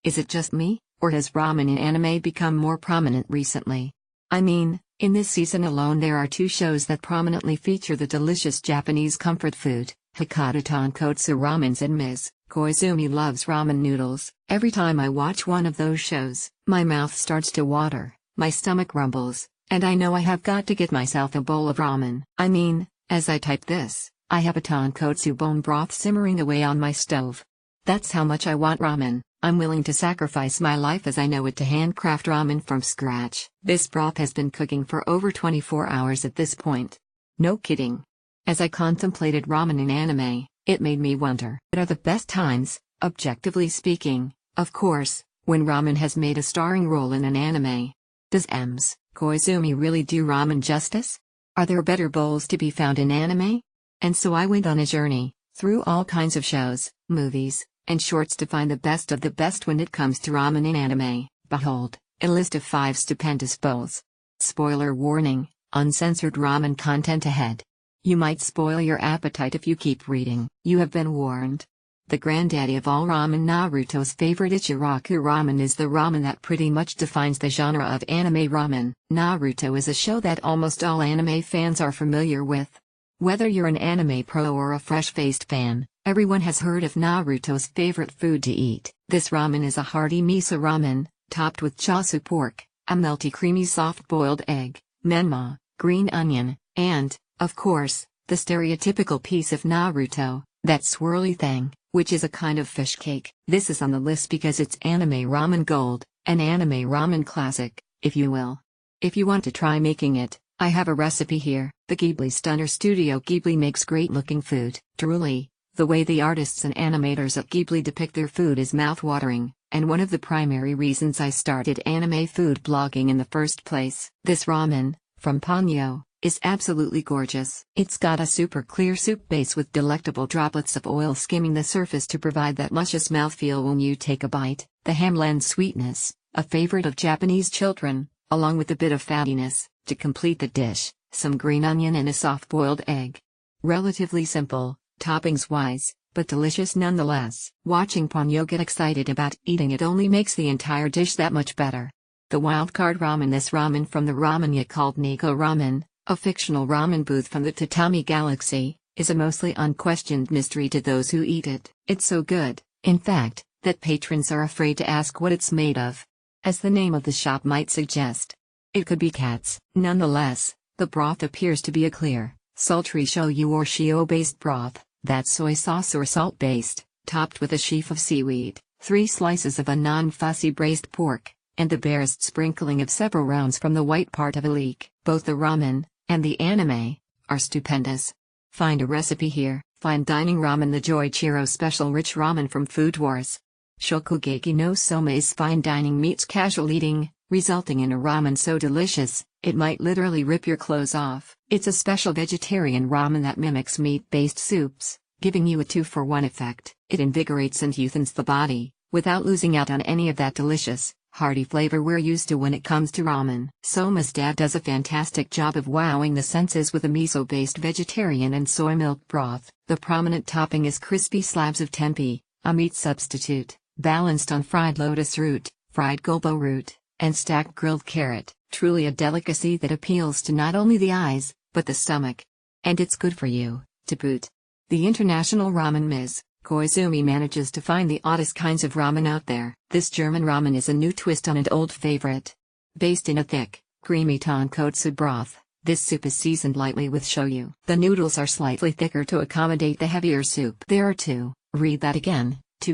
Is it just me, or has ramen in anime become more prominent recently? I mean, in this season alone there are two shows that prominently feature the delicious Japanese comfort food, Hakata Tonkotsu Ramens and Ms. Koizumi Loves Ramen Noodles. Every time I watch one of those shows, my mouth starts to water, my stomach rumbles, and I know I have got to get myself a bowl of ramen. I mean, as I type this, I have a tonkotsu bone broth simmering away on my stove. That's how much I want ramen. I'm willing to sacrifice my life as I know it to handcraft ramen from scratch. This broth has been cooking for over 24 hours at this point. No kidding. As I contemplated ramen in anime, it made me wonder. What are the best times, objectively speaking, of course, when ramen has made a starring role in an anime? Does Ms. Koizumi really do ramen justice? Are there better bowls to be found in anime? And so I went on a journey, through all kinds of shows, movies, and shorts to find the best of the best when it comes to ramen in anime. Behold, a list of 5 stupendous bowls. Spoiler warning, uncensored ramen content ahead. You might spoil your appetite if you keep reading. You have been warned. The granddaddy of all ramen, Naruto's favorite Ichiraku ramen, is the ramen that pretty much defines the genre of anime ramen. Naruto is a show that almost all anime fans are familiar with. Whether you're an anime pro or a fresh-faced fan, everyone has heard of Naruto's favorite food to eat. This ramen is a hearty miso ramen, topped with chasu pork, a melty creamy soft-boiled egg, menma, green onion, and, of course, the stereotypical piece of Naruto, that swirly thing, which is a kind of fish cake. This is on the list because it's anime ramen gold, an anime ramen classic, if you will. If you want to try making it, I have a recipe here. The Ghibli stunner Studio Ghibli makes great-looking food. Truly, the way the artists and animators at Ghibli depict their food is mouth-watering, and one of the primary reasons I started anime food blogging in the first place. This ramen, from Ponyo, is absolutely gorgeous. It's got a super clear soup base with delectable droplets of oil skimming the surface to provide that luscious mouthfeel when you take a bite. The hamland sweetness, a favorite of Japanese children, along with a bit of fattiness, to complete the dish, some green onion and a soft-boiled egg. Relatively simple, toppings-wise, but delicious nonetheless. Watching Ponyo get excited about eating it only makes the entire dish that much better. The wildcard ramen. This ramen from the ramenya called Nico Ramen, a fictional ramen booth from the Tatami Galaxy, is a mostly unquestioned mystery to those who eat it. It's so good, in fact, that patrons are afraid to ask what it's made of. As the name of the shop might suggest, it could be cats. Nonetheless, the broth appears to be a clear, sultry shoyu or shio-based broth, that's soy sauce or salt-based, topped with a sheaf of seaweed, 3 slices of a non-fussy braised pork, and the barest sprinkling of several rounds from the white part of a leek. Both the ramen and the anime are stupendous. Find a recipe here. Fine dining ramen. The Joichiro special rich ramen from Food Wars. Shokugeki no Soma is fine dining meets casual eating, resulting in a ramen so delicious, it might literally rip your clothes off. It's a special vegetarian ramen that mimics meat-based soups, giving you a 2-for-1 effect. It invigorates and youthens the body, without losing out on any of that delicious, hearty flavor we're used to when it comes to ramen. Soma's dad does a fantastic job of wowing the senses with a miso-based vegetarian and soy milk broth. The prominent topping is crispy slabs of tempeh, a meat substitute, balanced on fried lotus root, fried gobo root, and stacked grilled carrot. Truly a delicacy that appeals to not only the eyes, but the stomach. And it's good for you, to boot. The international ramen Ms. Koizumi manages to find the oddest kinds of ramen out there. This German ramen is a new twist on an old favorite. Based in a thick, creamy tonkotsu broth, this soup is seasoned lightly with shoyu. The noodles are slightly thicker to accommodate the heavier soup. There are two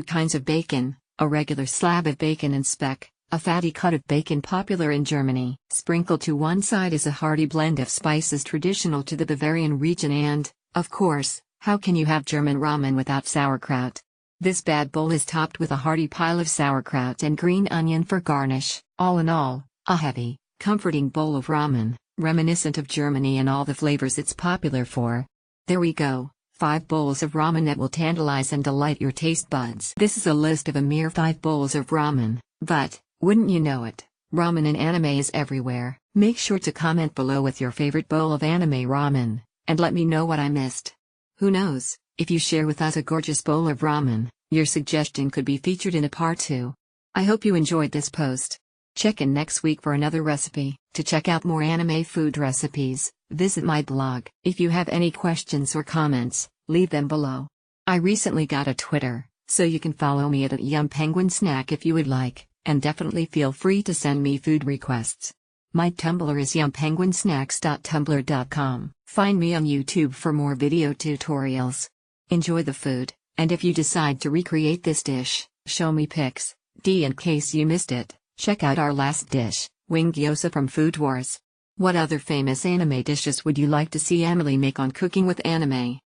kinds of bacon, a regular slab of bacon and speck, a fatty cut of bacon popular in Germany. Sprinkled to one side is a hearty blend of spices traditional to the Bavarian region and, of course, how can you have German ramen without sauerkraut? This bad bowl is topped with a hearty pile of sauerkraut and green onion for garnish. All in all, a heavy, comforting bowl of ramen, reminiscent of Germany and all the flavors it's popular for. There we go, 5 bowls of ramen that will tantalize and delight your taste buds. This is a list of a mere 5 bowls of ramen, but, wouldn't you know it, ramen in anime is everywhere. Make sure to comment below with your favorite bowl of anime ramen, and let me know what I missed. Who knows, if you share with us a gorgeous bowl of ramen, your suggestion could be featured in a part 2. I hope you enjoyed this post. Check in next week for another recipe. To check out more anime food recipes, visit my blog. If you have any questions or comments, leave them below. I recently got a Twitter, so you can follow me at @YumPenguinSnack if you would like, and definitely feel free to send me food requests. My Tumblr is yumpenguinsnacks.tumblr.com. Find me on YouTube for more video tutorials. Enjoy the food, and if you decide to recreate this dish, show me pics. In case you missed it, check out our last dish, wing gyoza from Food Wars. What other famous anime dishes would you like to see Emily make on Cooking with Anime?